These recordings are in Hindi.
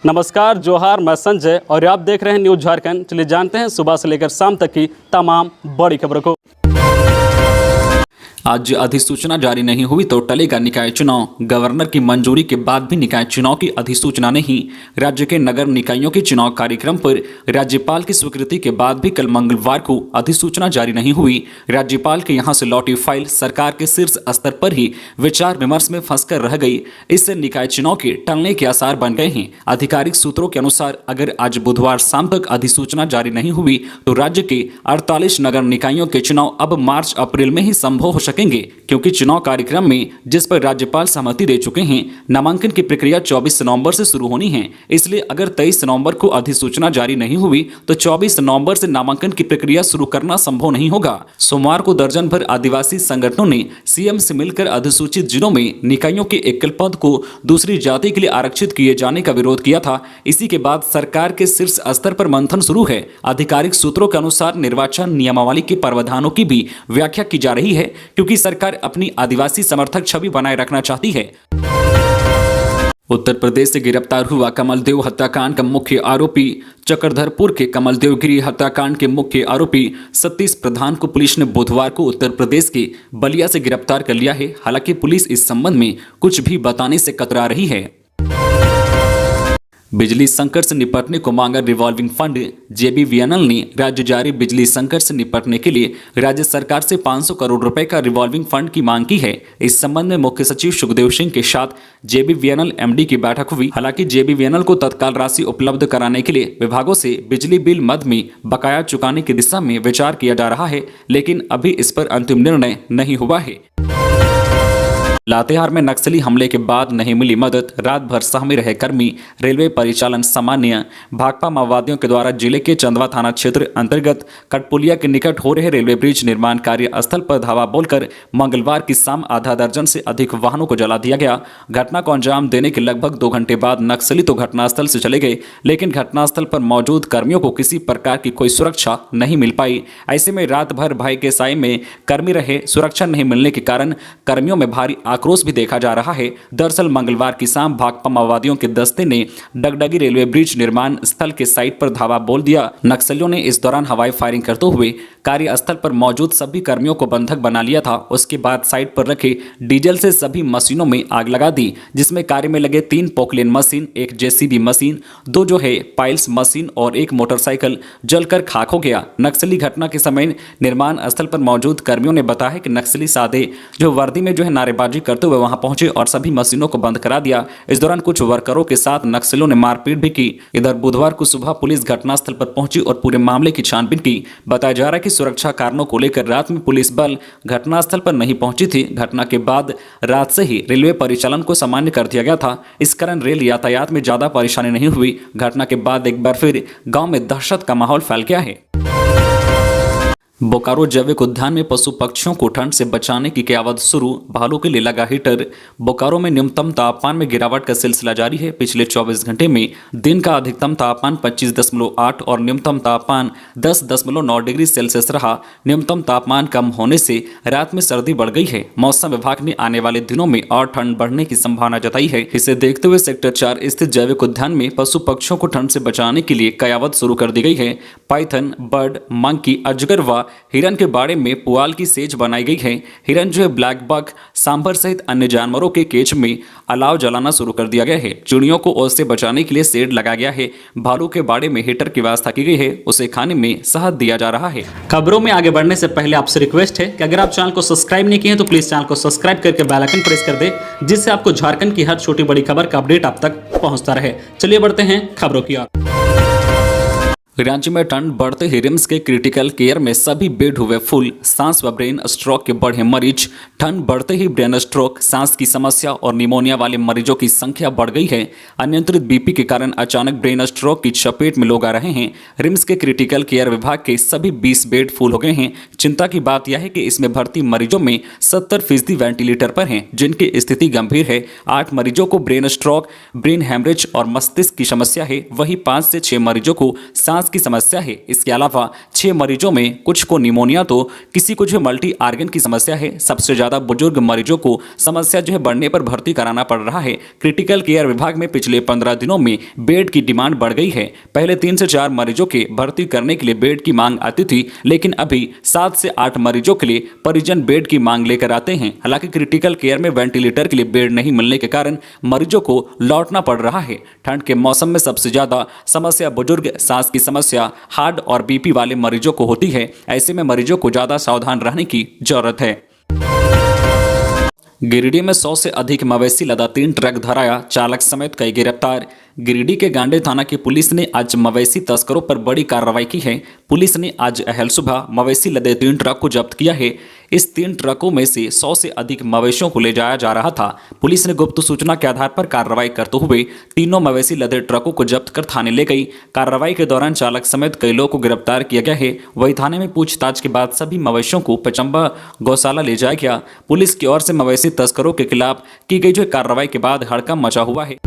नमस्कार, जोहार, मैं संजय और आप देख रहे हैं न्यूज झारखंड। चलिए जानते हैं सुबह से लेकर शाम तक की तमाम बड़ी खबरों को। आज अधिसूचना जारी नहीं हुई तो टलेगा निकाय चुनाव। गवर्नर की मंजूरी के बाद भी निकाय चुनाव की अधिसूचना नहीं। राज्य के नगर निकायों के चुनाव कार्यक्रम पर राज्यपाल की स्वीकृति के बाद भी कल मंगलवार को अधिसूचना जारी नहीं हुई। राज्यपाल के यहां से लौटी फाइल सरकार के शीर्ष स्तर पर ही विचार विमर्श में फंसकर रह गई। इससे निकाय चुनाव के टलने के आसार बन गए हैं। आधिकारिक सूत्रों के अनुसार अगर आज बुधवार शाम तक अधिसूचना जारी नहीं हुई तो राज्य के 48 नगर निकायों के चुनाव अब मार्च अप्रैल में ही संभव हो सकेंगे, क्योंकि चुनाव कार्यक्रम में जिस पर राज्यपाल सहमति दे चुके हैं, नामांकन की प्रक्रिया 24 नवंबर से शुरू होनी है। इसलिए अगर 23 नवंबर को अधिसूचना जारी नहीं हुई तो 24 नवंबर से नामांकन की प्रक्रिया शुरू करना संभव नहीं होगा। सोमवार को दर्जन भर आदिवासी संगठनों ने सीएम से मिलकर अधिसूचित जिलों में निकायों के एकल पद को दूसरी जाति के लिए आरक्षित किए जाने का विरोध किया था। इसी के बाद सरकार के शीर्ष स्तर पर मंथन शुरू है। आधिकारिक सूत्रों के अनुसार निर्वाचन नियमावली के प्रावधानों की भी व्याख्या की जा रही है, क्योंकि सरकार अपनी आदिवासी समर्थक छवि बनाए रखना चाहती है। उत्तर प्रदेश से गिरफ्तार हुआ कमलदेव हत्याकांड का मुख्य आरोपी चक्रधरपुर के कमलदेव गिरी हत्याकांड के मुख्य आरोपी सतीश प्रधान को पुलिस ने बुधवार को उत्तर प्रदेश के बलिया से गिरफ्तार कर लिया है। हालांकि पुलिस इस संबंध में कुछ भी बताने से कतरा रही है। बिजली संकट से निपटने को मांगा रिवॉल्विंग फंड। जेबीवीएनएल ने राज्य जारी बिजली संकट से निपटने के लिए राज्य सरकार से 500 करोड़ रुपए का रिवॉल्विंग फंड की मांग की है। इस संबंध में मुख्य सचिव सुखदेव सिंह के साथ जेबीवीएनएल एमडी की बैठक हुई। हालांकि जेबीवीएनएल को तत्काल राशि उपलब्ध कराने के लिए विभागों से बिजली बिल मद में बकाया चुकाने की दिशा में विचार किया जा रहा है, लेकिन अभी इस पर अंतिम निर्णय नहीं हुआ है। लातेहार में नक्सली हमले के बाद नहीं मिली मदद, रात भर साह में रहे कर्मी, रेलवे परिचालन सामान्य। भाकपा माओवादियों के द्वारा जिले के चंदवा थाना क्षेत्र अंतर्गत कटपुलिया के निकट हो रहे रेलवे ब्रिज निर्माण कार्य स्थल पर धावा बोलकर मंगलवार की शाम आधा दर्जन से अधिक वाहनों को जला दिया गया। घटना को अंजाम देने के लगभग 2 घंटे बाद नक्सली तो घटनास्थल से चले गए, लेकिन घटनास्थल पर मौजूद कर्मियों को किसी प्रकार की कोई सुरक्षा नहीं मिल पाई। ऐसे में रात भर भय के साए में कर्मी रहे। सुरक्षा नहीं मिलने के कारण कर्मियों में भारी आक्रोश भी देखा जा रहा है। दरअसल मंगलवार की शाम भाकपा माओवादियों के दस्ते ने डगडगी रेलवे ब्रिज निर्माण स्थल के साइट पर धावा बोल दिया। नक्सलियों ने इस दौरान हवाई फायरिंग करते हुए कार्यस्थल पर मौजूद सभी कर्मियों को बंधक बना लिया था। उसके बाद साइट पर रखे डीजल से सभी मशीनों में आग लगा दी, जिसमें कार्य में लगे 3 Poclain machine, 1 JCB machine, 2 piles machine और 1 मोटरसाइकिल जलकर खाक हो गया। नक्सली घटना के समय निर्माण स्थल पर मौजूद कर्मियों ने बताया कि नक्सली सादे वर्दी में नारेबाजी करते हुए वहां पहुंचे और सभी मशीनों को बंद करा दिया। इस दौरान कुछ वर्करों के साथ नक्सलियों ने मारपीट भी की। इधर बुधवार को सुबह पुलिस घटनास्थल पर पहुंची और पूरे मामले की छानबीन की। बताया जा रहा है कि सुरक्षा कारणों को लेकर रात में पुलिस बल घटनास्थल पर नहीं पहुंची थी। घटना के बाद रात से ही रेलवे परिचालन को सामान्य कर दिया गया था। इस कारण रेल यातायात में ज्यादा परेशानी नहीं हुई। घटना के बाद एक बार फिर गाँव में दहशत का माहौल फैल गया है। बोकारो जैविक उद्यान में पशु पक्षियों को ठंड से बचाने की कयावत शुरू, भालू के लिए लगा हीटर। बोकारो में न्यूनतम तापमान में गिरावट का सिलसिला जारी है। पिछले 24 घंटे में दिन का अधिकतम तापमान 25.8 और न्यूनतम तापमान 10.9 डिग्री सेल्सियस रहा। न्यूनतम तापमान कम होने से रात में सर्दी बढ़ गई है। मौसम विभाग ने आने वाले दिनों में और ठंड बढ़ने की संभावना जताई है। इसे देखते हुए सेक्टर 4 स्थित जैविक उद्यान में पशु पक्षियों को ठंड से बचाने के लिए कयावत शुरू कर दी गई है। पाइथन, बर्ड, मंकी, अजगर व हिरन के बाड़े में पुआल की सेज बनाई गई है। हिरन ब्लैक बक, सांभर सहित अन्य जानवरों के केज में अलाव जलाना शुरू कर दिया गया है। चिड़ियों को ओस से बचाने के लिए शेड लगाया गया है। भालू के बाड़े में हीटर की व्यवस्था की गई है। उसे खाने में शहद दिया जा रहा है। खबरों में आगे बढ़ने से पहले आपसे रिक्वेस्ट है कि अगर आप चैनल को सब्सक्राइब नहीं किए हैं तो प्लीज चैनल को सब्सक्राइब करके बेल आइकन प्रेस कर दे, जिससे आपको झारखंड की हर छोटी बड़ी खबर का अपडेट आप तक पहुंचता रहे। चलिए बढ़ते हैं खबरों की ओर। राज्य में ठंड बढ़ते ही रिम्स के क्रिटिकल केयर में सभी बेड हुए फुल। सांस व ब्रेन स्ट्रोक के बढ़े मरीज। ठंड बढ़ते ही ब्रेन स्ट्रोक, सांस की समस्या और निमोनिया वाले मरीजों की संख्या बढ़ गई है। अनियंत्रित बीपी के कारण अचानक ब्रेन स्ट्रोक की चपेट में लोग आ रहे हैं। रिम्स के क्रिटिकल केयर विभाग के सभी 20 बेड फुल हो गए हैं। चिंता की बात यह है कि इसमें भर्ती मरीजों में 70% वेंटिलेटर पर हैं, जिनकी स्थिति गंभीर है। 8 मरीजों को ब्रेन स्ट्रोक, ब्रेन हेमरेज और मस्तिष्क की समस्या है। वहीं 5 से 6 मरीजों को सांस सांस की समस्या है। इसके अलावा 6 मरीजों में कुछ को निमोनिया तो किसी को जो मल्टी आर्गन की समस्या है। सबसे ज्यादा बुजुर्ग मरीजों को समस्या जो है बढ़ने पर भर्ती कराना पड़ रहा है। क्रिटिकल केयर विभाग में पिछले 15 दिनों में बेड की डिमांड बढ़ गई है। पहले 3 से 4 मरीजों के भर्ती करने के लिए बेड की मांग आती थी, लेकिन अभी 7 से 8 मरीजों के लिए परिजन बेड की मांग लेकर आते हैं। हालांकि क्रिटिकल केयर में वेंटिलेटर के लिए बेड नहीं मिलने के कारण मरीजों को लौटना पड़ रहा है। ठंड के मौसम में सबसे ज्यादा समस्या बुजुर्ग, सांस की समस्या, हार्ट और बीपी वाले मरीजों को होती है। ऐसे में मरीजों को ज्यादा सावधान रहने की जरूरत है। गिरिडीह में 100 से अधिक मवेशी लदा 3 ट्रक धराया, चालक समेत कई गिरफ्तार। गिरिडीह के गांडे थाना की पुलिस ने आज मवेशी तस्करों पर बड़ी कार्रवाई की है। पुलिस ने आज अहल सुबह मवेशी लदे 3 ट्रक को जब्त किया है। इस 3 ट्रकों में से 100 से अधिक मवेशियों को ले जाया जा रहा था। पुलिस ने गुप्त सूचना के आधार पर कार्रवाई करते हुए तीनों मवेशी लदे ट्रकों को जब्त कर थाने ले गई। कार्रवाई के दौरान चालक समेत कई लोगों को गिरफ्तार किया गया है। वही थाने में पूछताछ के बाद सभी मवेशियों को पचम्बा गौशाला ले जाया गया। पुलिस की ओर से मवेशी तस्करों के खिलाफ की गई जो कार्रवाई के बाद हड़कंप मचा हुआ है।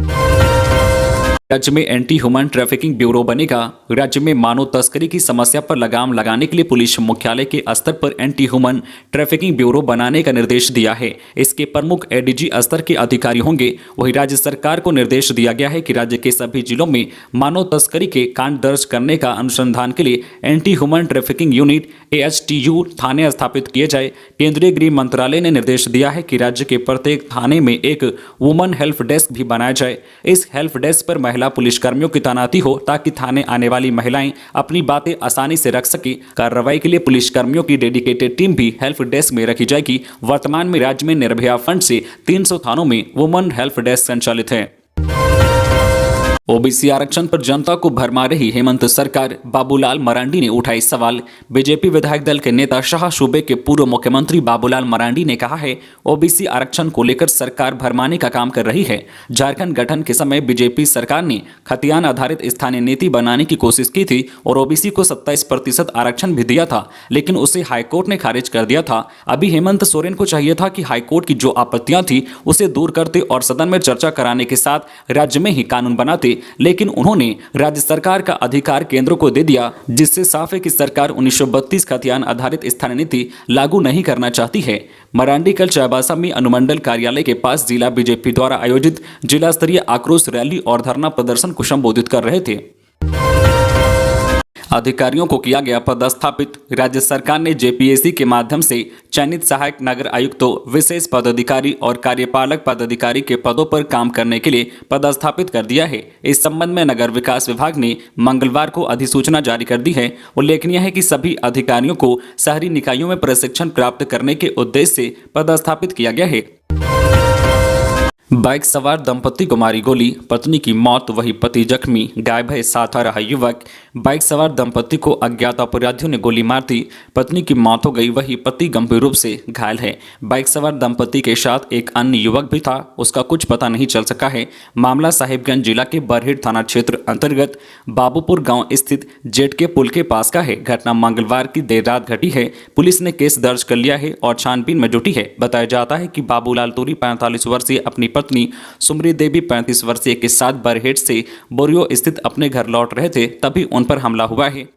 राज्य में एंटी ह्यूमन ट्रैफिकिंग ब्यूरो बनेगा। राज्य में मानव तस्करी की समस्या पर लगाम लगाने के लिए पुलिस मुख्यालय के स्तर पर एंटी ह्यूमन ट्रैफिकिंग ब्यूरो बनाने का निर्देश दिया है। इसके प्रमुख एडीजी स्तर के अधिकारी होंगे। वहीं राज्य सरकार को निर्देश दिया गया है कि राज्य के सभी जिलों में मानव तस्करी के कांड दर्ज करने का अनुसंधान के लिए anti human trafficking unit AHTU थाने स्थापित किए जाए। केंद्रीय गृह मंत्रालय ने निर्देश दिया है कि राज्य के प्रत्येक थाने में एक वुमन हेल्प डेस्क भी बनाया जाए। इस हेल्प डेस्क पर महिला पुलिसकर्मियों की तैनाती हो ताकि थाने आने वाली महिलाएं अपनी बातें आसानी से रख सके। कार्रवाई के लिए पुलिसकर्मियों की डेडिकेटेड टीम भी हेल्प डेस्क में रखी जाएगी। वर्तमान में राज्य में निर्भया फंड से 300 थानों में वुमन हेल्प डेस्क संचालित है। ओबीसी आरक्षण पर जनता को भरमा रही हेमंत सरकार, बाबूलाल मरांडी ने उठाई सवाल। बीजेपी विधायक दल के नेता शाह सूबे के पूर्व मुख्यमंत्री बाबूलाल मरांडी ने कहा है, ओबीसी आरक्षण को लेकर सरकार भरमाने का काम कर रही है। झारखंड गठन के समय बीजेपी सरकार ने खतियान आधारित स्थानीय नीति बनाने की कोशिश की थी और ओबीसी को 27% आरक्षण भी दिया था, लेकिन उसे हाईकोर्ट ने खारिज कर दिया था। अभी हेमंत सोरेन को चाहिए था कि हाईकोर्ट की जो आपत्तियां थी उसे दूर करते और सदन में चर्चा कराने के साथ राज्य में ही कानून बनाते, लेकिन उन्होंने राज्य सरकार का अधिकार केंद्र को दे दिया, जिससे साफ है कि सरकार 1932 खतियान आधारित स्थानीय नीति लागू नहीं करना चाहती है। मरांडी कल चाईबासा में अनुमंडल कार्यालय के पास जिला बीजेपी द्वारा आयोजित जिला स्तरीय आक्रोश रैली और धरना प्रदर्शन को संबोधित कर रहे थे। अधिकारियों को किया गया पदस्थापित। राज्य सरकार ने जेपीएससी के माध्यम से चयनित सहायक नगर आयुक्तों, विशेष पदाधिकारी और कार्यपालक पदाधिकारी के पदों पर काम करने के लिए पदस्थापित कर दिया है। इस संबंध में नगर विकास विभाग ने मंगलवार को अधिसूचना जारी कर दी है। उल्लेखनीय है कि सभी अधिकारियों को शहरी निकायों में प्रशिक्षण प्राप्त करने के उद्देश्य से पदस्थापित किया गया है। बाइक सवार दंपति को मारी गोली, पत्नी की मौत, वही पति जख्मी, गायब है साथ आ रहा युवक। बाइक सवार दंपति को अज्ञात अपराधियों ने गोली मार दी, पत्नी की मौत हो गई, वही पति गंभीर रूप से घायल है। बाइक सवार दंपति के साथ एक अन्य युवक भी था, उसका कुछ पता नहीं चल सका है। मामला साहिबगंज जिला के बरहेट थाना क्षेत्र अंतर्गत बाबूपुर गांव स्थित जेट के पुल के पास का है। घटना मंगलवार की देर रात घटी है। पुलिस ने केस दर्ज कर लिया है और छानबीन में जुटी है। बताया जाता है कि बाबूलाल तूरी 45 वर्षीय अपनी पत्नी सुमरी देवी 35 वर्षीय के साथ बरहेट से बोरियो स्थित अपने घर लौट रहे थे, तभी उन पर हमला हुआ है।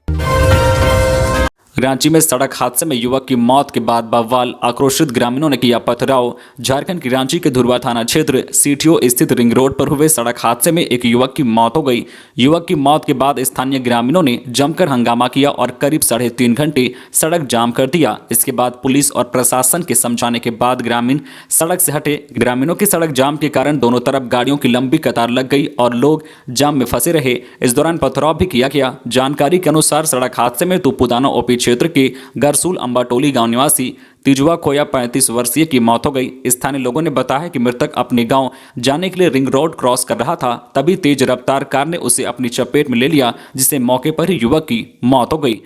रांची में सड़क हादसे में युवक की मौत के बाद बवाल, आक्रोशित ग्रामीणों ने किया पथराव। झारखंड की रांची के धुरवा थाना क्षेत्र सीटीओ स्थित रिंग रोड पर हुए सड़क हादसे में एक युवक की मौत हो गई। युवक की मौत के बाद स्थानीय ग्रामीणों ने जमकर हंगामा किया और करीब 3.5 घंटे सड़क जाम कर दिया। इसके बाद पुलिस और प्रशासन के समझाने के बाद ग्रामीण सड़क से हटे। ग्रामीणों के सड़क जाम के कारण दोनों तरफ गाड़ियों की लंबी कतार लग गई और लोग जाम में फंसे रहे। इस दौरान पथराव भी किया गया। जानकारी के अनुसार सड़क हादसे में तुपुदाना ओपी क्षेत्र के गरसूल अंबाटोली गांव निवासी तिजुआ खोया 35 वर्षीय की मौत हो गई। स्थानीय लोगों ने बताया कि मृतक अपने गांव जाने के लिए रिंग रोड क्रॉस कर रहा था, तभी तेज रफ्तार कार ने उसे अपनी चपेट में ले लिया, जिससे मौके पर ही युवक की मौत हो गई।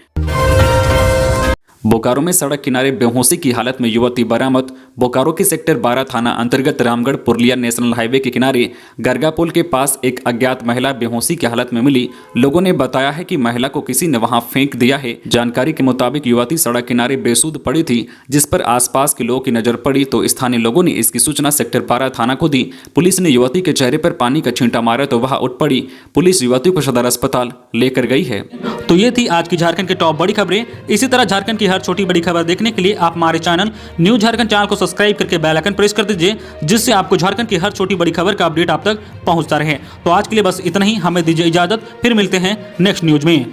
बोकारो में सड़क किनारे बेहोशी की हालत में युवती बरामद। बोकारो के सेक्टर 12 थाना अंतर्गत रामगढ़ पुरलिया नेशनल हाईवे के किनारे गरगा पुल के पास एक अज्ञात महिला बेहोशी की हालत में मिली। लोगों ने बताया है कि महिला को किसी ने वहां फेंक दिया है। जानकारी के मुताबिक युवती सड़क किनारे बेसुध पड़ी थी, जिस पर आसपास के लोगों की नजर पड़ी तो स्थानीय लोगों ने इसकी सूचना सेक्टर 12 थाना को दी। पुलिस ने युवती के चेहरे पर पानी का छींटा मारा तो वह उठ पड़ी। पुलिस युवती को सदर अस्पताल लेकर गई है। तो ये थी आज की झारखंड की टॉप बड़ी खबरें। इसी तरह झारखंड की हर छोटी बड़ी खबर देखने के लिए आप हमारे चैनल न्यू झारखंड चैनल को सब्सक्राइब करके बेल आइकन प्रेस कर दीजिए, जिससे आपको झारखंड की हर छोटी बड़ी खबर का अपडेट आप तक पहुंचता रहे। तो आज के लिए बस इतना ही, हमें दीजिए इजाजत, फिर मिलते हैं नेक्स्ट न्यूज में।